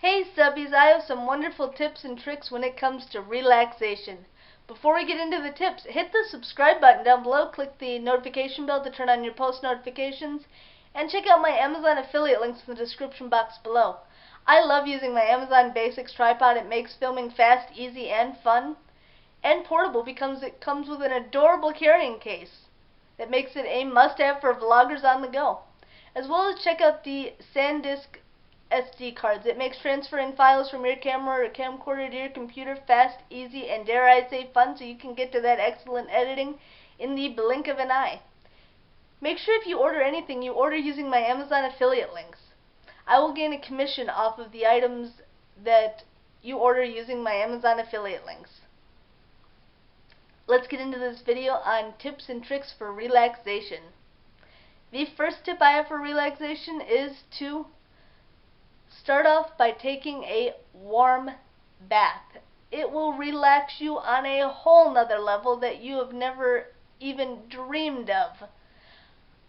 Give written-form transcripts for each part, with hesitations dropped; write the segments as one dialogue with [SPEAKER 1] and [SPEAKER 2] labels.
[SPEAKER 1] Hey subbies, I have some wonderful tips and tricks when it comes to relaxation. Before we get into the tips, hit the subscribe button down below, click the notification bell to turn on your post notifications, and check out my Amazon affiliate links in the description box below. I love using my Amazon Basics tripod. It makes filming fast, easy, and fun, and portable because it comes with an adorable carrying case that makes it a must-have for vloggers on the go. As well as check out the SanDisk SD cards. It makes transferring files from your camera or camcorder to your computer fast, easy, and dare I say fun, so you can get to that excellent editing in the blink of an eye. Make sure if you order anything, you order using my Amazon affiliate links. I will gain a commission off of the items that you order using my Amazon affiliate links. Let's get into this video on tips and tricks for relaxation. The first tip I have for relaxation is to start off by taking a warm bath. It will relax you on a whole nother level that you have never even dreamed of.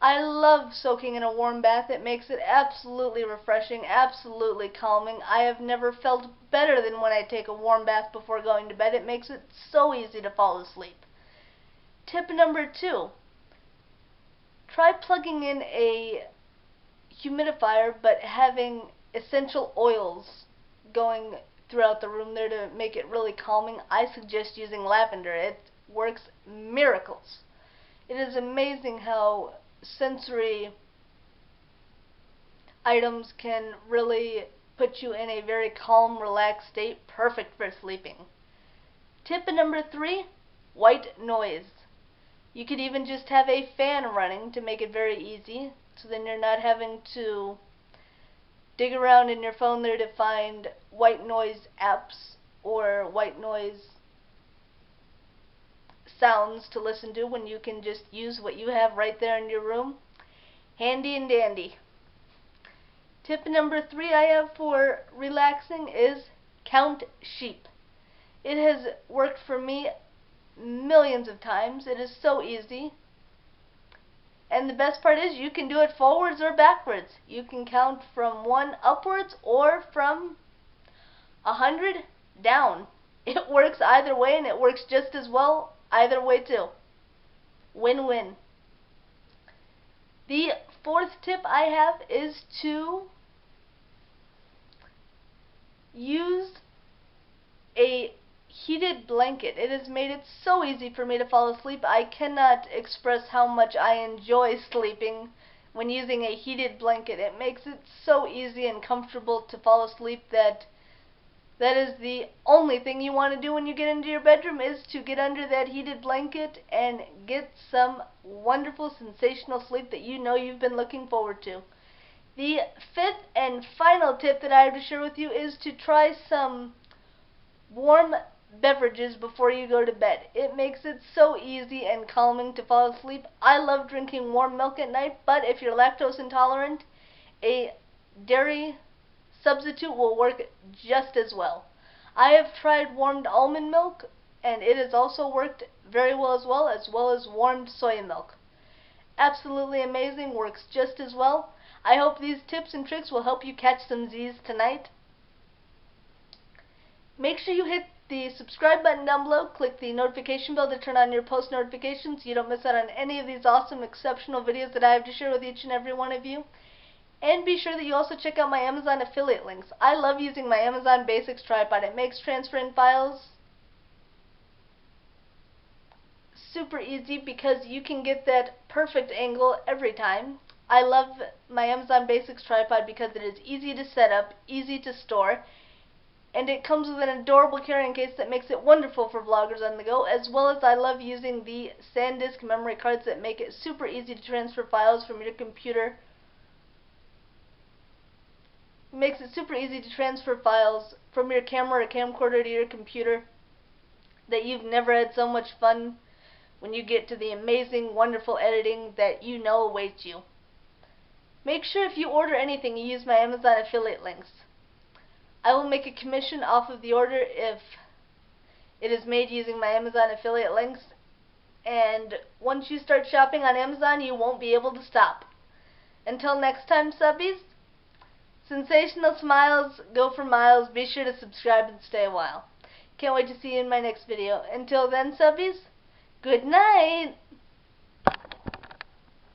[SPEAKER 1] I love soaking in a warm bath. It makes it absolutely refreshing, absolutely calming. I have never felt better than when I take a warm bath before going to bed. It makes it so easy to fall asleep. Tip number 2. Try plugging in a humidifier but having essential oils going throughout the room there to make it really calming. I suggest using lavender. It works miracles. It is amazing how sensory items can really put you in a very calm, relaxed state, perfect for sleeping. Tip number 3, white noise. You could even just have a fan running to make it very easy, so then you're not having to dig around in your phone there to find white noise apps or white noise sounds to listen to when you can just use what you have right there in your room. Handy and dandy. Tip number 3 I have for relaxing is count sheep. It has worked for me millions of times. It is so easy. And the best part is you can do it forwards or backwards. You can count from 1 upwards or from 100 down. It works either way, and it works just as well either way too. Win-win. The 4th tip I have is to use a heated blanket. It has made it so easy for me to fall asleep. I cannot express how much I enjoy sleeping when using a heated blanket. It makes it so easy and comfortable to fall asleep that is the only thing you want to do when you get into your bedroom, is to get under that heated blanket and get some wonderful, sensational sleep that you know you've been looking forward to. The 5th and final tip that I have to share with you is to try some warm beverages before you go to bed. It makes it so easy and calming to fall asleep. I love drinking warm milk at night, but if you're lactose intolerant, a dairy substitute will work just as well. I have tried warmed almond milk, and it has also worked very well as warmed soy milk. Absolutely amazing, works just as well. I hope these tips and tricks will help you catch some Z's tonight. Make sure you hit the subscribe button down below, click the notification bell to turn on your post notifications so you don't miss out on any of these awesome, exceptional videos that I have to share with each and every one of you. And be sure that you also check out my Amazon affiliate links. I love using my Amazon Basics tripod. It makes transferring files super easy because you can get that perfect angle every time. I love my Amazon Basics tripod because it is easy to set up, easy to store, and it comes with an adorable carrying case that makes it wonderful for vloggers on the go, as well as I love using the SanDisk memory cards that make it super easy to transfer files from your computer. It makes it super easy to transfer files from your camera or camcorder to your computer that you've never had so much fun when you get to the amazing, wonderful editing that you know awaits you. Make sure if you order anything you use my Amazon affiliate links. I will make a commission off of the order if it is made using my Amazon affiliate links, and once you start shopping on Amazon, you won't be able to stop. Until next time, subbies, Sensational smiles go for miles. Be sure to subscribe and stay a while. Can't wait to see you in my next video. Until then, subbies, good night.